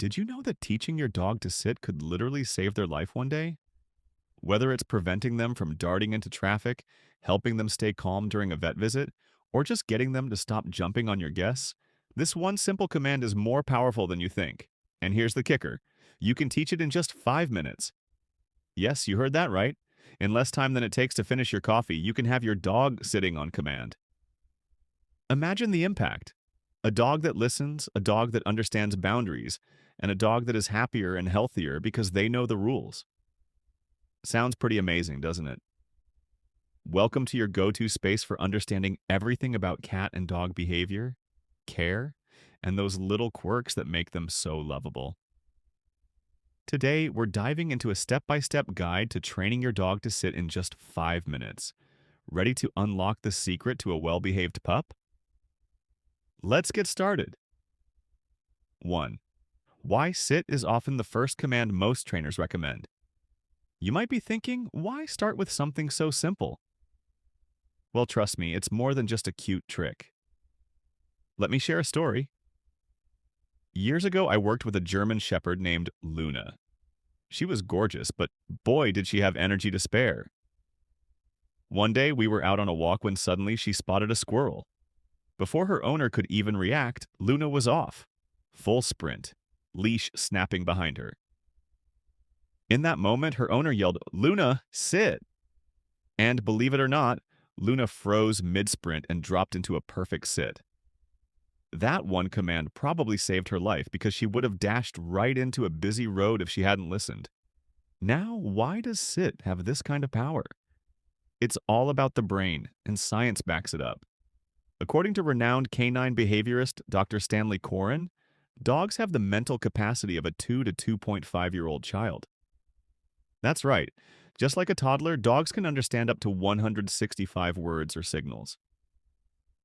Did you know that teaching your dog to sit could literally save their life one day? Whether it's preventing them from darting into traffic, helping them stay calm during a vet visit, or just getting them to stop jumping on your guests, this one simple command is more powerful than you think. And here's the kicker. You can teach it in just 5 minutes. Yes, you heard that right. In less time than it takes to finish your coffee, you can have your dog sitting on command. Imagine the impact. A dog that listens, a dog that understands boundaries, and a dog that is happier and healthier because they know the rules. Sounds pretty amazing, doesn't it? Welcome to your go-to space for understanding everything about cat and dog behavior, care, and those little quirks that make them so lovable. Today, we're diving into a step-by-step guide to training your dog to sit in just 5 minutes. Ready to unlock the secret to a well-behaved pup? Let's get started. 1. Why sit is often the first command most trainers recommend. You might be thinking, why start with something so simple? Well, trust me, it's more than just a cute trick. Let me share a story. Years ago, I worked with a German Shepherd named Luna. She was gorgeous, but boy, did she have energy to spare. One day, we were out on a walk when suddenly she spotted a squirrel. Before her owner could even react, Luna was off. Full sprint, leash snapping behind her. In that moment, her owner yelled, "Luna, sit!" And believe it or not, Luna froze mid-sprint and dropped into a perfect sit. That one command probably saved her life because she would have dashed right into a busy road if she hadn't listened. Now, why does sit have this kind of power? It's all about the brain, and science backs it up. According to renowned canine behaviorist Dr. Stanley Coren, dogs have the mental capacity of a 2 to 2.5-year-old child. That's right. Just like a toddler, dogs can understand up to 165 words or signals.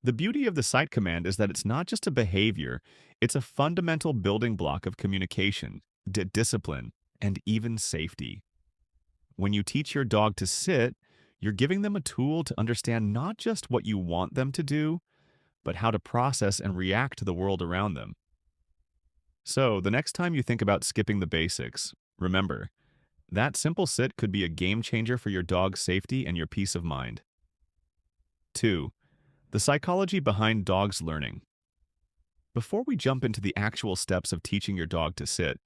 The beauty of the sight command is that it's not just a behavior, it's a fundamental building block of communication, discipline, and even safety. When you teach your dog to sit, you're giving them a tool to understand not just what you want them to do, but how to process and react to the world around them. So, the next time you think about skipping the basics, remember, that simple sit could be a game changer for your dog's safety and your peace of mind. 2. The psychology behind dogs learning. Before we jump into the actual steps of teaching your dog to sit,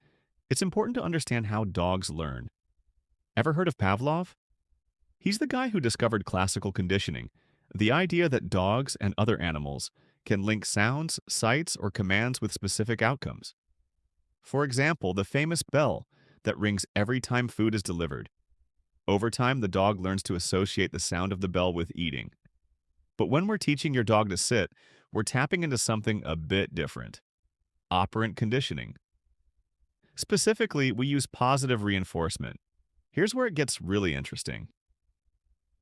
it's important to understand how dogs learn. Ever heard of Pavlov? He's the guy who discovered classical conditioning, the idea that dogs and other animals can link sounds, sights, or commands with specific outcomes. For example, the famous bell that rings every time food is delivered. Over time, the dog learns to associate the sound of the bell with eating. But when we're teaching your dog to sit, we're tapping into something a bit different. Operant conditioning. Specifically, we use positive reinforcement. Here's where it gets really interesting.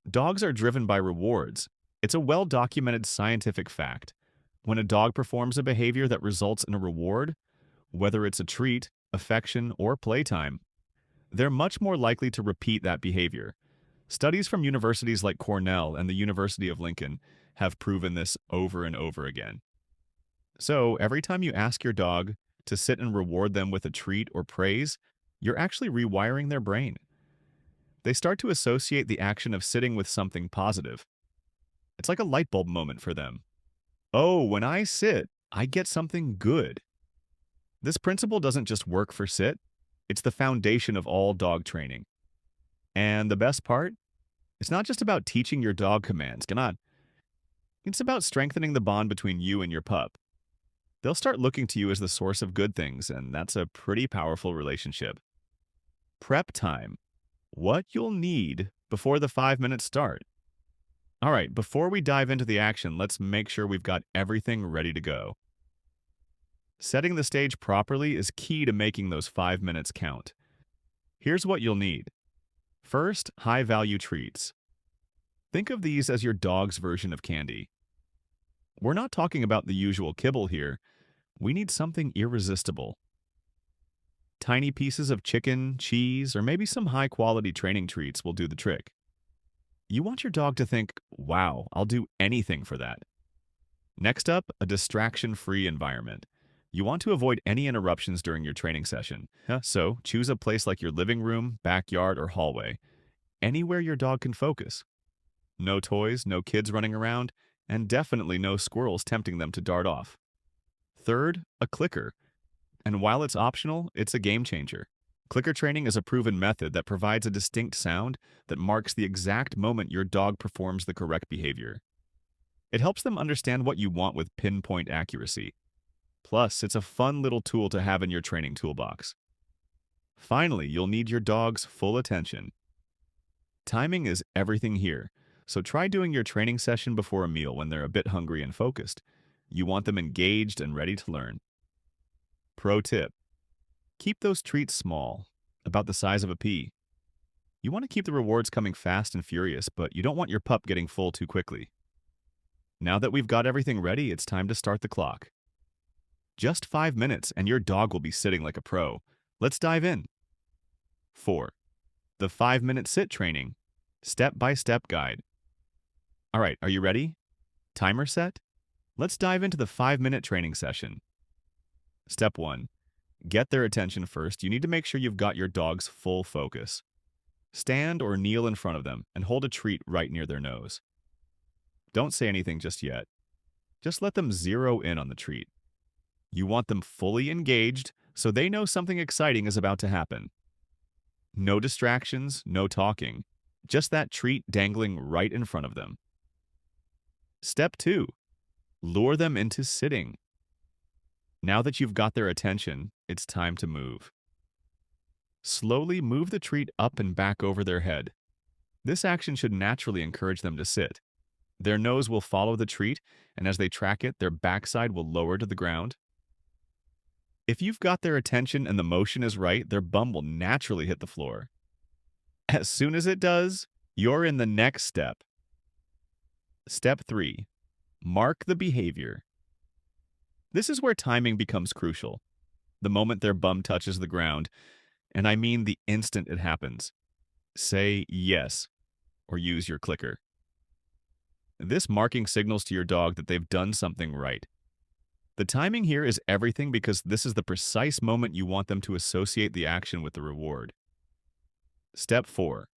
Dogs are driven by rewards. It's a well-documented scientific fact. When a dog performs a behavior that results in a reward, whether it's a treat, affection, or playtime, they're much more likely to repeat that behavior. Studies from universities like Cornell and the University of Lincoln have proven this over and over again. So, every time you ask your dog to sit and reward them with a treat or praise, you're actually rewiring their brain. They start to associate the action of sitting with something positive. It's like a light bulb moment for them. Oh, when I sit, I get something good. This principle doesn't just work for sit, it's the foundation of all dog training. And the best part? It's not just about teaching your dog commands, it's about strengthening the bond between you and your pup. They'll start looking to you as the source of good things, and that's a pretty powerful relationship. Prep time. What you'll need before the 5 minutes start. All right, before we dive into the action, let's make sure we've got everything ready to go. Setting the stage properly is key to making those 5 minutes count. Here's what you'll need. First, high-value treats. Think of these as your dog's version of candy. We're not talking about the usual kibble here. We need something irresistible. Tiny pieces of chicken, cheese, or maybe some high-quality training treats will do the trick. You want your dog to think, wow, I'll do anything for that. Next up, a distraction-free environment. You want to avoid any interruptions during your training session. So choose a place like your living room, backyard, or hallway, anywhere your dog can focus. No toys, no kids running around, and definitely no squirrels tempting them to dart off. Third, a clicker. And while it's optional, it's a game changer. Clicker training is a proven method that provides a distinct sound that marks the exact moment your dog performs the correct behavior. It helps them understand what you want with pinpoint accuracy. Plus, it's a fun little tool to have in your training toolbox. Finally, you'll need your dog's full attention. Timing is everything here, so try doing your training session before a meal when they're a bit hungry and focused. You want them engaged and ready to learn. Pro tip: keep those treats small, about the size of a pea. You want to keep the rewards coming fast and furious, but you don't want your pup getting full too quickly. Now that we've got everything ready, it's time to start the clock. Just 5 minutes and your dog will be sitting like a pro. Let's dive in. 4. The 5-minute sit training. Step-by-step guide. All right, are you ready? Timer set? Let's dive into the 5-minute training session. Step 1. Get their attention first. You need to make sure you've got your dog's full focus. Stand or kneel in front of them and hold a treat right near their nose. Don't say anything just yet. Just let them zero in on the treat. You want them fully engaged so they know something exciting is about to happen. No distractions, no talking. Just that treat dangling right in front of them. Step 2. Lure them into sitting. Now that you've got their attention, it's time to move. Slowly move the treat up and back over their head. This action should naturally encourage them to sit. Their nose will follow the treat, and as they track it, their backside will lower to the ground. If you've got their attention and the motion is right, their bum will naturally hit the floor. As soon as it does, you're in the next step. Step 3. Mark the behavior. This is where timing becomes crucial. The moment their bum touches the ground, and I mean the instant it happens, say yes or use your clicker. This marking signals to your dog that they've done something right. The timing here is everything because this is the precise moment you want them to associate the action with the reward. Step 4.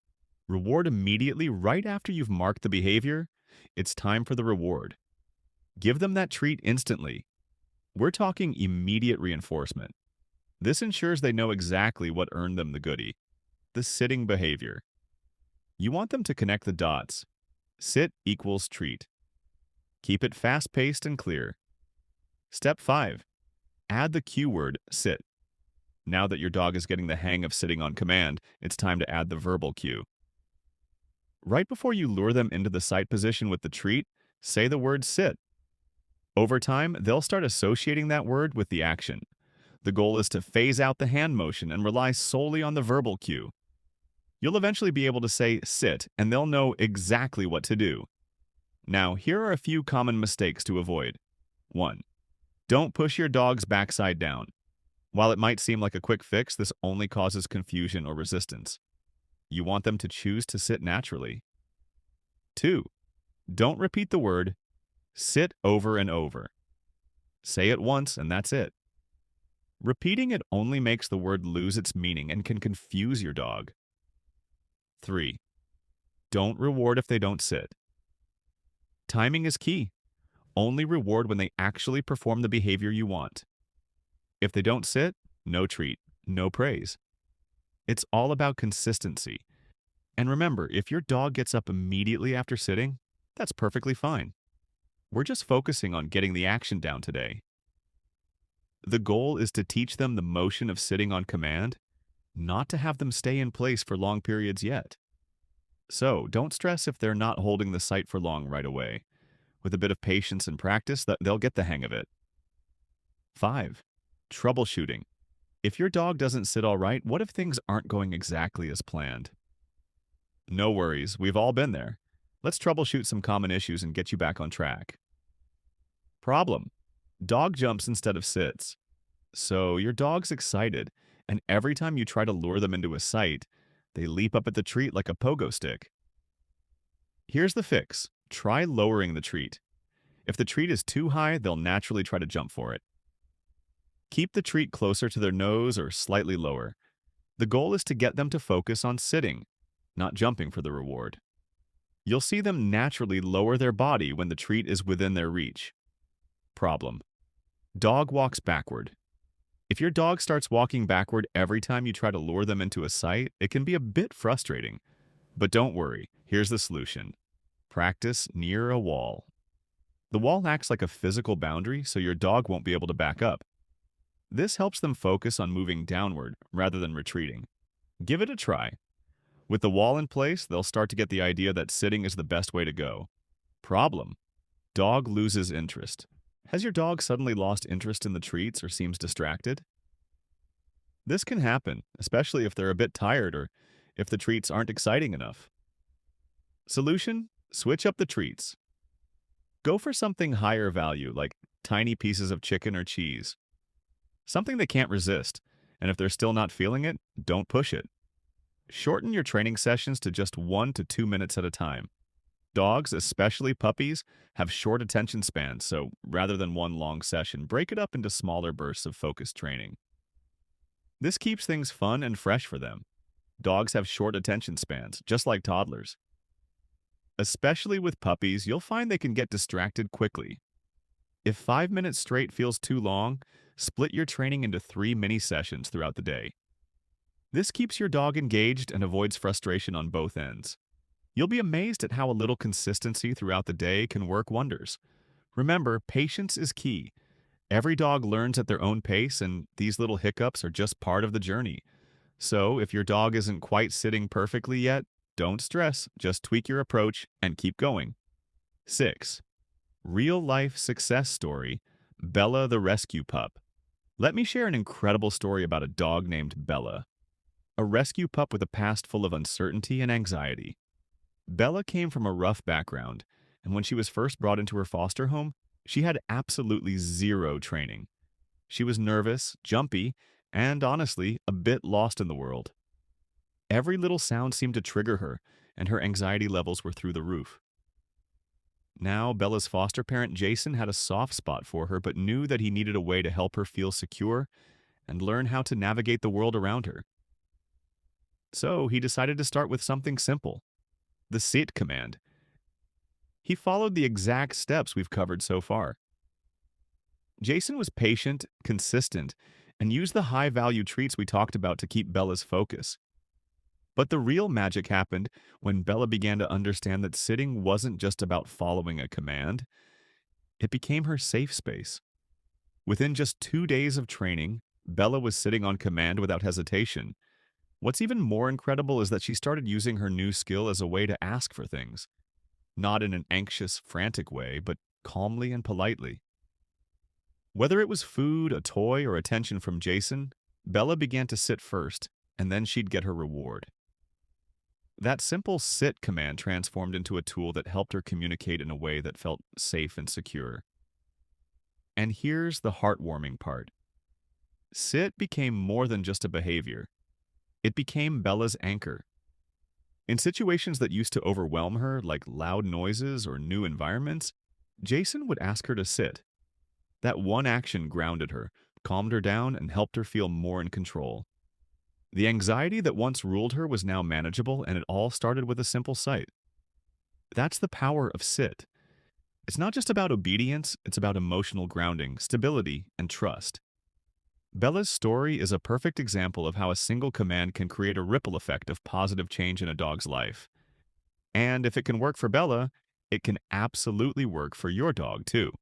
Reward immediately right after you've marked the behavior. It's time for the reward. Give them that treat instantly. We're talking immediate reinforcement. This ensures they know exactly what earned them the goodie, the sitting behavior. You want them to connect the dots. Sit equals treat. Keep it fast-paced and clear. Step 5. Add the cue word, sit. Now that your dog is getting the hang of sitting on command, it's time to add the verbal cue. Right before you lure them into the sight position with the treat, say the word sit. Over time, they'll start associating that word with the action. The goal is to phase out the hand motion and rely solely on the verbal cue. You'll eventually be able to say sit, and they'll know exactly what to do. Now, here are a few common mistakes to avoid. 1. Don't push your dog's backside down. While it might seem like a quick fix, this only causes confusion or resistance. You want them to choose to sit naturally. 2. Don't repeat the word sit over and over. Say it once and that's it. Repeating it only makes the word lose its meaning and can confuse your dog. 3. Don't reward if they don't sit. Timing is key. Only reward when they actually perform the behavior you want. If they don't sit, no treat, no praise. It's all about consistency. And remember, if your dog gets up immediately after sitting, that's perfectly fine. We're just focusing on getting the action down today. The goal is to teach them the motion of sitting on command, not to have them stay in place for long periods yet. So, don't stress if they're not holding the sight for long right away. With a bit of patience and practice, they'll get the hang of it. 5. Troubleshooting. If your dog doesn't sit all right, what if things aren't going exactly as planned? No worries, we've all been there. Let's troubleshoot some common issues and get you back on track. Problem: dog jumps instead of sits. So your dog's excited, and every time you try to lure them into a sight, they leap up at the treat like a pogo stick. Here's the fix. Try lowering the treat. If the treat is too high, they'll naturally try to jump for it. Keep the treat closer to their nose or slightly lower. The goal is to get them to focus on sitting, not jumping for the reward. You'll see them naturally lower their body when the treat is within their reach. Problem: dog walks backward. If your dog starts walking backward every time you try to lure them into a sight, it can be a bit frustrating. But don't worry, here's the solution. Practice near a wall. The wall acts like a physical boundary, so your dog won't be able to back up. This helps them focus on moving downward rather than retreating. Give it a try. With the wall in place, they'll start to get the idea that sitting is the best way to go. Problem: dog loses interest. Has your dog suddenly lost interest in the treats or seems distracted? This can happen, especially if they're a bit tired or if the treats aren't exciting enough. Solution: switch up the treats. Go for something higher value, like tiny pieces of chicken or cheese. Something they can't resist, and if they're still not feeling it, don't push it. Shorten your training sessions to just 1 to 2 minutes at a time. Dogs, especially puppies, have short attention spans, so rather than one long session, break it up into smaller bursts of focused training. This keeps things fun and fresh for them. Dogs have short attention spans, just like toddlers. Especially with puppies, you'll find they can get distracted quickly. If 5 minutes straight feels too long, split your training into 3 mini sessions throughout the day. This keeps your dog engaged and avoids frustration on both ends. You'll be amazed at how a little consistency throughout the day can work wonders. Remember, patience is key. Every dog learns at their own pace, and these little hiccups are just part of the journey. So, if your dog isn't quite sitting perfectly yet, don't stress, just tweak your approach and keep going. 6. Real-life success story: Bella the rescue pup. Let me share an incredible story about a dog named Bella, a rescue pup with a past full of uncertainty and anxiety. Bella came from a rough background, and when she was first brought into her foster home, she had absolutely zero training. She was nervous, jumpy, and honestly, a bit lost in the world. Every little sound seemed to trigger her, and her anxiety levels were through the roof. Now, Bella's foster parent Jason had a soft spot for her, but knew that he needed a way to help her feel secure and learn how to navigate the world around her. So he decided to start with something simple: the sit command. He followed the exact steps we've covered so far. Jason was patient, consistent, and used the high-value treats we talked about to keep Bella's focus. But the real magic happened when Bella began to understand that sitting wasn't just about following a command. It became her safe space. Within just 2 days of training, Bella was sitting on command without hesitation. What's even more incredible is that she started using her new skill as a way to ask for things. Not in an anxious, frantic way, but calmly and politely. Whether it was food, a toy, or attention from Jason, Bella began to sit first, and then she'd get her reward. That simple sit command transformed into a tool that helped her communicate in a way that felt safe and secure. And here's the heartwarming part. Sit became more than just a behavior. It became Bella's anchor. In situations that used to overwhelm her, like loud noises or new environments, Jason would ask her to sit. That one action grounded her, calmed her down, and helped her feel more in control. The anxiety that once ruled her was now manageable, and it all started with a simple sight. That's the power of sit. It's not just about obedience, it's about emotional grounding, stability, and trust. Bella's story is a perfect example of how a single command can create a ripple effect of positive change in a dog's life. And if it can work for Bella, it can absolutely work for your dog too.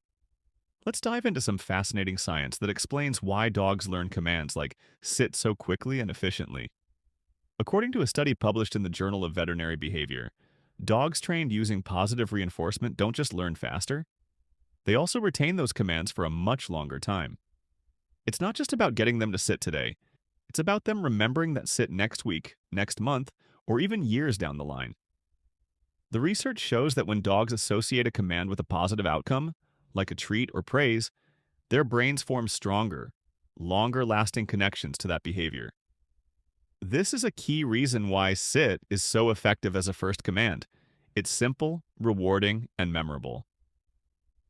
Let's dive into some fascinating science that explains why dogs learn commands like sit so quickly and efficiently. According to a study published in the Journal of Veterinary Behavior, dogs trained using positive reinforcement don't just learn faster, they also retain those commands for a much longer time. It's not just about getting them to sit today. It's about them remembering that sit next week, next month, or even years down the line. The research shows that when dogs associate a command with a positive outcome, like a treat or praise, their brains form stronger, longer-lasting connections to that behavior. This is a key reason why sit is so effective as a first command. It's simple, rewarding, and memorable.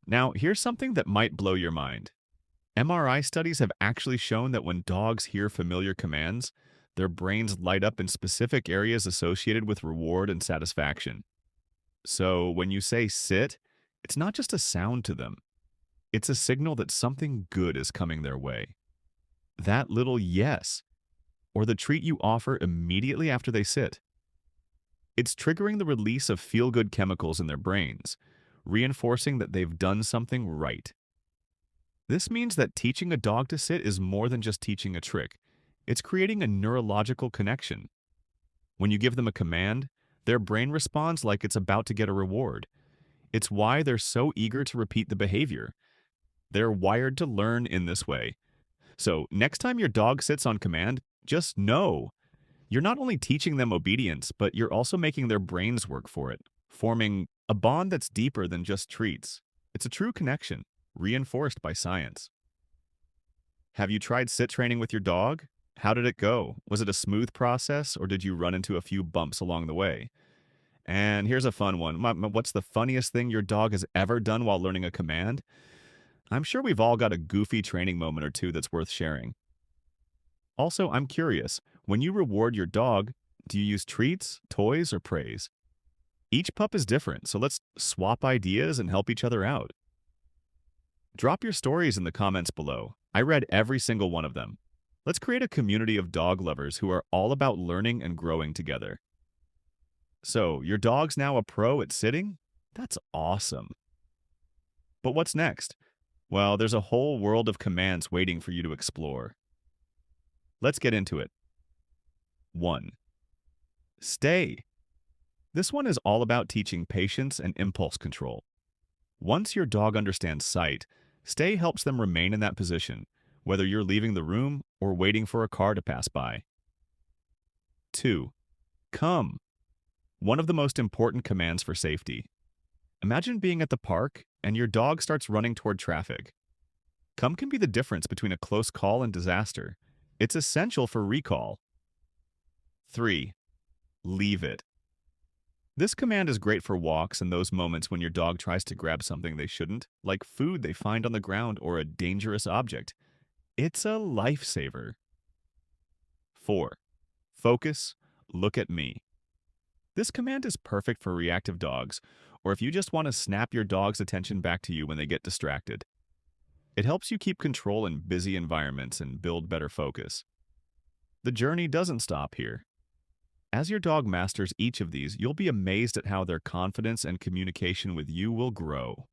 Now, here's something that might blow your mind. MRI studies have actually shown that when dogs hear familiar commands, their brains light up in specific areas associated with reward and satisfaction. So when you say sit, it's not just a sound to them, it's a signal that something good is coming their way. That little yes, or the treat you offer immediately after they sit, it's triggering the release of feel good chemicals in their brains, reinforcing that they've done something right. This means that teaching a dog to sit is more than just teaching a trick. It's creating a neurological connection. When you give them a command, their brain responds like it's about to get a reward. It's why they're so eager to repeat the behavior. They're wired to learn in this way. So, next time your dog sits on command, just know you're not only teaching them obedience, but you're also making their brains work for it, forming a bond that's deeper than just treats. It's a true connection, reinforced by science. Have you tried sit training with your dog? How did it go? Was it a smooth process, or did you run into a few bumps along the way? And here's a fun one. What's the funniest thing your dog has ever done while learning a command? I'm sure we've all got a goofy training moment or two that's worth sharing. Also, I'm curious, when you reward your dog, do you use treats, toys, or praise? Each pup is different, so let's swap ideas and help each other out. Drop your stories in the comments below. I read every single one of them. Let's create a community of dog lovers who are all about learning and growing together. So, your dog's now a pro at sitting? That's awesome. But what's next? Well, there's a whole world of commands waiting for you to explore. Let's get into it. 1. Stay. This one is all about teaching patience and impulse control. Once your dog understands sight, stay helps them remain in that position, whether you're leaving the room or waiting for a car to pass by. 2. Come. One of the most important commands for safety. Imagine being at the park and your dog starts running toward traffic. Come can be the difference between a close call and disaster. It's essential for recall. 3. Leave it. This command is great for walks and those moments when your dog tries to grab something they shouldn't, like food they find on the ground or a dangerous object. It's a lifesaver. 4. Focus, look at me. This command is perfect for reactive dogs, or if you just want to snap your dog's attention back to you when they get distracted. It helps you keep control in busy environments and build better focus. The journey doesn't stop here. As your dog masters each of these, you'll be amazed at how their confidence and communication with you will grow.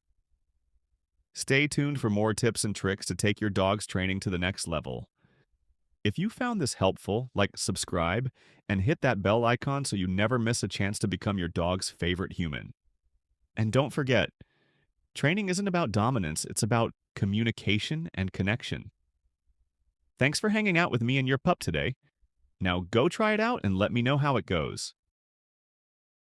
Stay tuned for more tips and tricks to take your dog's training to the next level. If you found this helpful, subscribe and hit that bell icon so you never miss a chance to become your dog's favorite human. And don't forget, training isn't about dominance, it's about communication and connection. Thanks for hanging out with me and your pup today. Now go try it out and let me know how it goes.